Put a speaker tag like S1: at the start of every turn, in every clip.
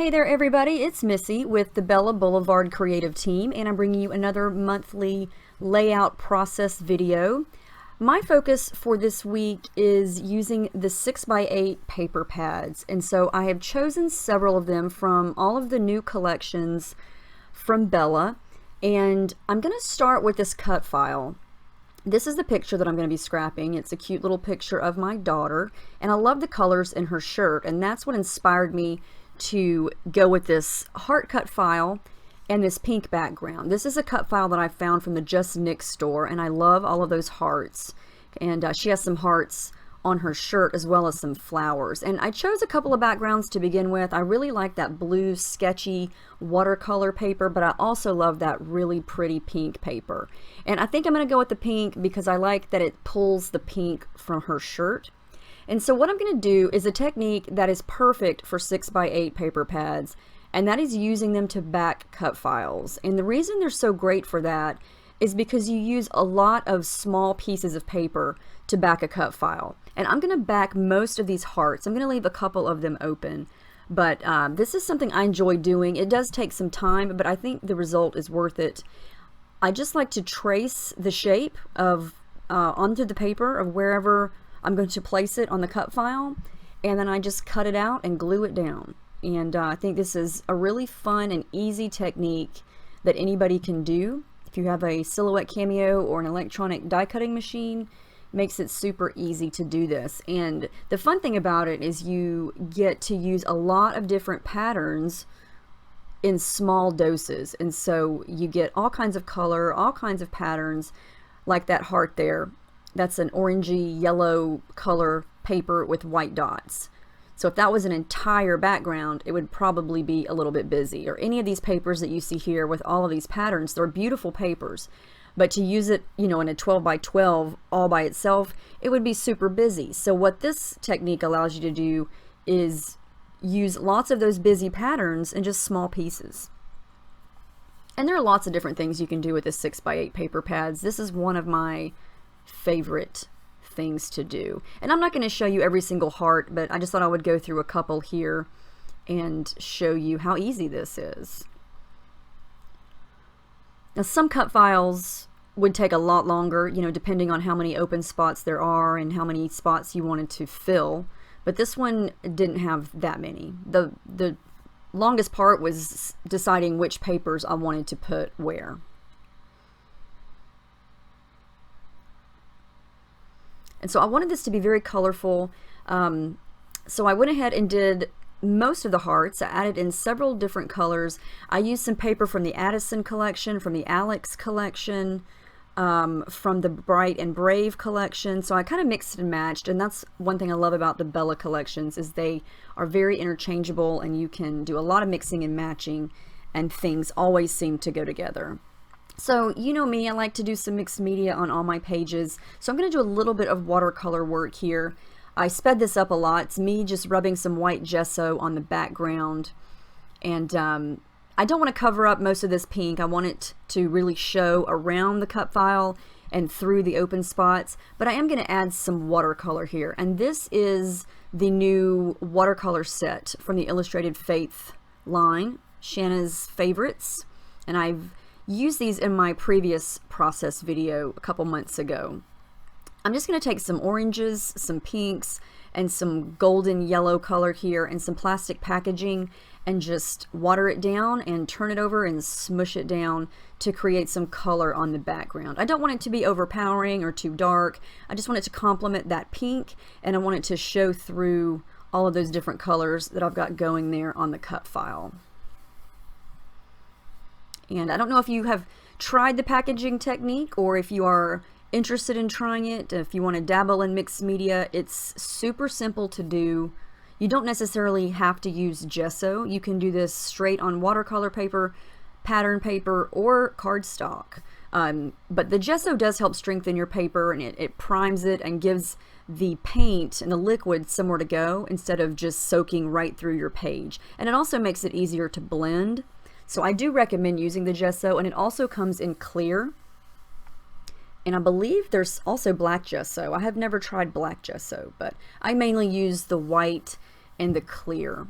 S1: Hey there everybody, it's Missy with the Bella Blvd creative team, and I'm bringing you another monthly layout process video. My focus for this week is using the 6x8 paper pads, and so I have chosen several of them from all of the new collections from Bella, and I'm going to start with this cut file. This is the picture that I'm going to be scrapping. It's a cute little picture of my daughter, and I love the colors in her shirt, and that's what inspired me to go with this heart cut file and this pink background. This is a cut file that I found from the Just Knix store, and I love all of those hearts. And she has some hearts on her shirt as well as some flowers. And I chose a couple of backgrounds to begin with. I really like that blue sketchy watercolor paper, but I also love that really pretty pink paper. And I think I'm going to go with the pink because I like that it pulls the pink from her shirt. And so what I'm going to do is a technique that is perfect for 6x8 paper pads, and that is using them to back cut files. And the reason they're so great for that is because you use a lot of small pieces of paper to back a cut file. And I'm going to back most of these hearts. I'm going to leave a couple of them open, but this is something I enjoy doing. It does take some time, but I think the result is worth it. I just like to trace the shape of onto the paper of wherever I'm going to place it on the cut file, and then I just cut it out and glue it down. And I think this is a really fun and easy technique that anybody can do. If you have a Silhouette Cameo or an electronic die cutting machine, it makes it super easy to do this. And the fun thing about it is you get to use a lot of different patterns in small doses, and so you get all kinds of color, all kinds of patterns, like that heart there. That's an orangey yellow color paper with white dots. So if that was an entire background, it would probably be a little bit busy. Or any of these papers that you see here with all of these patterns, they're beautiful papers. But to use it, you know, in a 12x12 all by itself, it would be super busy. So what this technique allows you to do is use lots of those busy patterns in just small pieces. And there are lots of different things you can do with the 6x8 paper pads. This is one of my favorite things to do. And I'm not going to show you every single heart, but I just thought I would go through a couple here and show you how easy this is. Now, some cut files would take a lot longer, you know, depending on how many open spots there are and how many spots you wanted to fill, but this one didn't have that many. The longest part was deciding which papers I wanted to put where. And so I wanted this to be very colorful, so I went ahead and did most of the hearts. I added in several different colors. I used some paper from the Addison collection, from the Alex collection, from the Bright and Brave collection, so I kind of mixed and matched, and that's one thing I love about the Bella collections is they are very interchangeable and you can do a lot of mixing and matching, and things always seem to go together. So you know me, I like to do some mixed media on all my pages. So I'm going to do a little bit of watercolor work here. I sped this up a lot. It's me just rubbing some white gesso on the background. And I don't want to cover up most of this pink. I want it to really show around the cut file and through the open spots. But I am going to add some watercolor here. And this is the new watercolor set from the Illustrated Faith line, Shanna's favorites. And I've used these in my previous process video a couple months ago. I'm just going to take some oranges, some pinks, and some golden yellow color here and some plastic packaging and just water it down and turn it over and smush it down to create some color on the background. I don't want it to be overpowering or too dark. I just want it to complement that pink, and I want it to show through all of those different colors that I've got going there on the cut file. And I don't know if you have tried the packaging technique or if you are interested in trying it, if you want to dabble in mixed media. It's super simple to do. You don't necessarily have to use gesso. You can do this straight on watercolor paper, pattern paper, or cardstock. But the gesso does help strengthen your paper, and it primes it and gives the paint and the liquid somewhere to go instead of just soaking right through your page. And it also makes it easier to blend. So I do recommend using the gesso, and it also comes in clear. And I believe there's also black gesso. I have never tried black gesso, but I mainly use the white and the clear.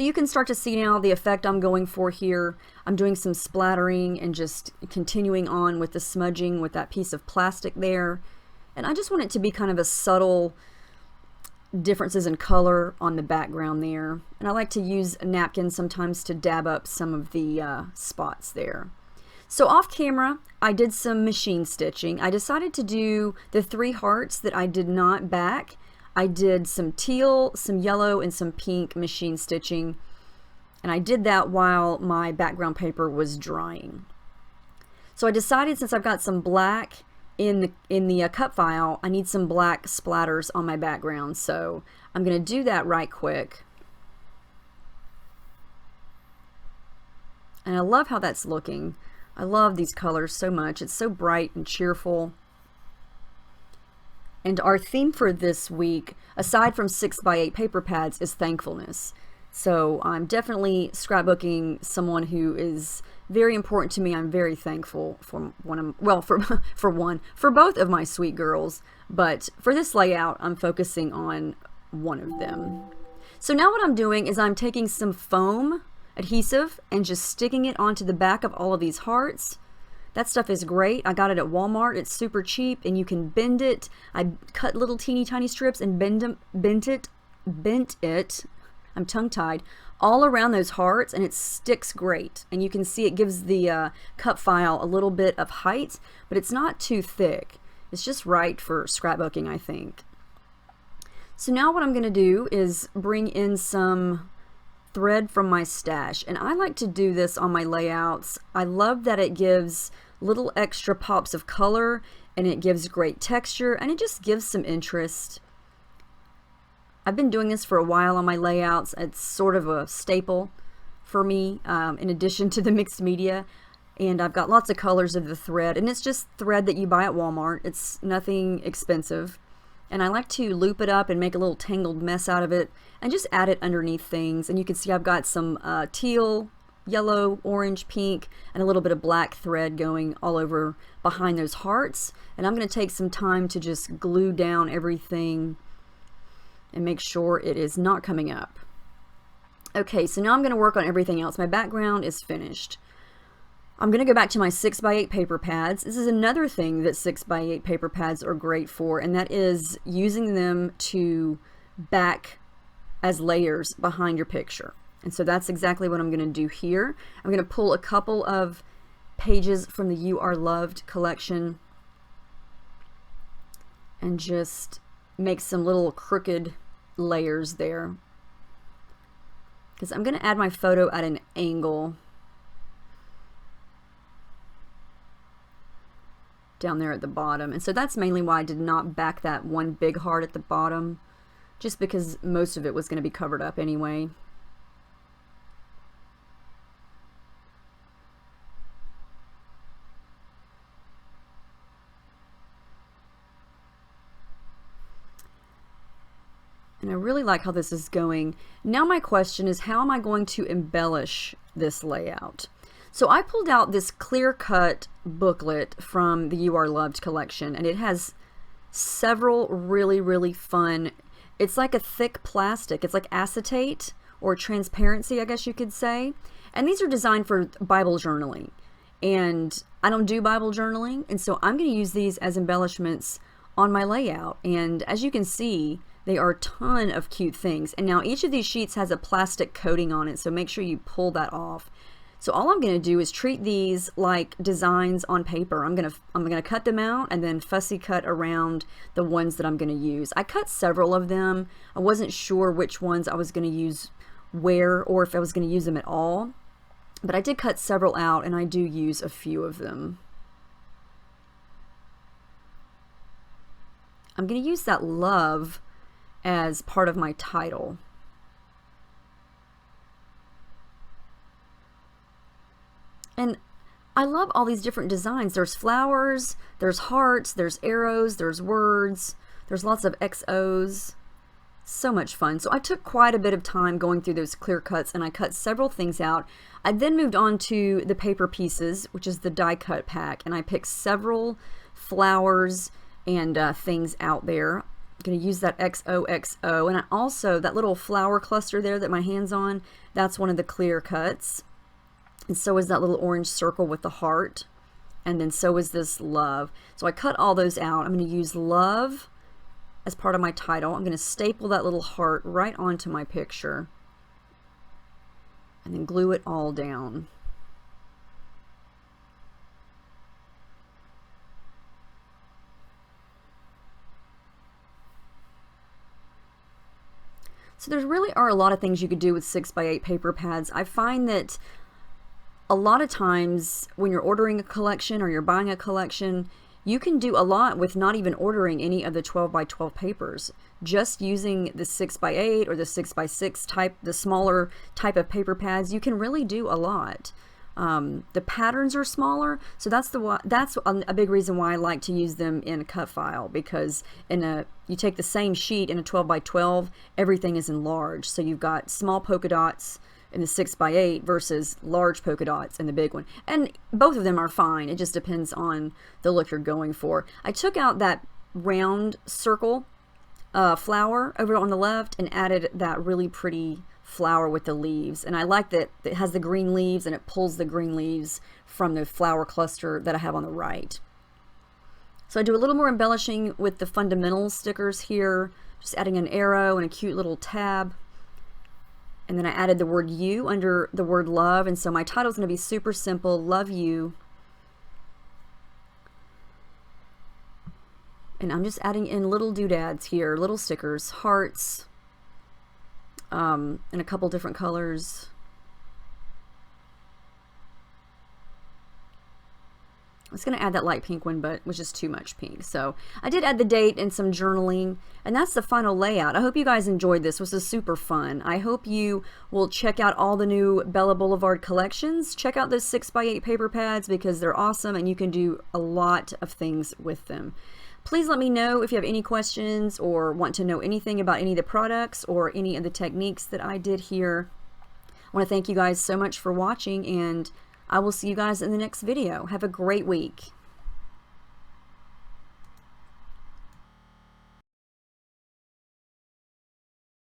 S1: So you can start to see now the effect I'm going for here. I'm doing some splattering and just continuing on with the smudging with that piece of plastic there. And I just want it to be kind of a subtle differences in color on the background there. And I like to use a napkin sometimes to dab up some of the spots there. So off camera, I did some machine stitching. I decided to do the 3 hearts that I did not back. I did some teal, some yellow, and some pink machine stitching. And I did that while my background paper was drying. So I decided, since I've got some black in the cut file, I need some black splatters on my background. So I'm going to do that right quick. And I love how that's looking. I love these colors so much. It's so bright and cheerful. And our theme for this week, aside from 6x8 paper pads, is thankfulness. So I'm definitely scrapbooking someone who is very important to me. I'm very thankful for for both of my sweet girls, but for this layout, I'm focusing on one of them. So now what I'm doing is I'm taking some foam adhesive and just sticking it onto the back of all of these hearts. That stuff is great. I got it at Walmart. It's super cheap and you can bend it. I cut little teeny tiny strips and bent it. I'm tongue-tied all around those hearts, and it sticks great. And you can see it gives the cut file a little bit of height, but it's not too thick. It's just right for scrapbooking, I think. So now what I'm going to do is bring in some thread from my stash, and I like to do this on my layouts. I love that it gives little extra pops of color, and it gives great texture, and it just gives some interest. I've been doing this for a while on my layouts. It's sort of a staple for me, in addition to the mixed media. And I've got lots of colors of the thread, and it's just thread that you buy at Walmart. It's nothing expensive. And I like to loop it up and make a little tangled mess out of it and just add it underneath things. And you can see I've got some teal, yellow, orange, pink, and a little bit of black thread going all over behind those hearts. And I'm going to take some time to just glue down everything and make sure it is not coming up. Okay, so now I'm going to work on everything else. My background is finished. I'm going to go back to my 6x8 paper pads. This is another thing that 6x8 paper pads are great for, and that is using them to back as layers behind your picture. And so that's exactly what I'm going to do here. I'm going to pull a couple of pages from the You Are Loved collection and just make some little crooked layers there, because I'm going to add my photo at an angle down there at the bottom. And so that's mainly why I did not back that one big heart at the bottom, just because most of it was going to be covered up anyway. And I really like how this is going. Now my question is, how am I going to embellish this layout? So I pulled out this clear-cut booklet from the You Are Loved collection, and it has several really fun, it's like a thick plastic, it's like acetate or transparency, I guess you could say. And these are designed for Bible journaling. And I don't do Bible journaling, and so I'm going to use these as embellishments on my layout. And as you can see, they are a ton of cute things. And now each of these sheets has a plastic coating on it, so make sure you pull that off. So all I'm going to do is treat these like designs on paper. I'm going to cut them out and then fussy cut around the ones that I'm going to use. I cut several of them. I wasn't sure which ones I was going to use where, or if I was going to use them at all. But I did cut several out, and I do use a few of them. I'm going to use that love as part of my title. And I love all these different designs. There's flowers, there's hearts, there's arrows, there's words, there's lots of XOs. So much fun. So I took quite a bit of time going through those clear cuts, and I cut several things out. I then moved on to the paper pieces, which is the die cut pack, and I picked several flowers and things out there. going to use that XOXO, and I also, that little flower cluster there that my hand's on, that's one of the clear cuts, and so is that little orange circle with the heart, and then so is this love. So I cut all those out. I'm going to use love as part of my title. I'm going to staple that little heart right onto my picture and then glue it all down. So there really are a lot of things you could do with 6x8 paper pads. I find that a lot of times when you're ordering a collection or you're buying a collection, you can do a lot with not even ordering any of the 12x12 papers. Just using the 6x8 or the 6x6 type, the smaller type of paper pads, you can really do a lot. The patterns are smaller, so that's a big reason why I like to use them in a cut file, because you take the same sheet in a 12x12, everything is enlarged. So you've got small polka dots in the 6x8 versus large polka dots in the big one, and both of them are fine. It just depends on the look you're going for. I took out that round circle flower over on the left and added that really pretty flower with the leaves, and I like that it has the green leaves and it pulls the green leaves from the flower cluster that I have on the right. So I do a little more embellishing with the fundamental stickers here, just adding an arrow and a cute little tab, and then I added the word you under the word love, and so my title is going to be super simple, Love You. And I'm just adding in little doodads here, little stickers, hearts, in a couple different colors. I was going to add that light pink one, but it was just too much pink. So I did add the date and some journaling, and that's the final layout. I hope you guys enjoyed this. This was super fun. I hope you will check out all the new Bella Blvd collections. Check out those 6x8 paper pads because they're awesome and you can do a lot of things with them. Please let me know if you have any questions or want to know anything about any of the products or any of the techniques that I did here. I want to thank you guys so much for watching, and I will see you guys in the next video. Have a great week.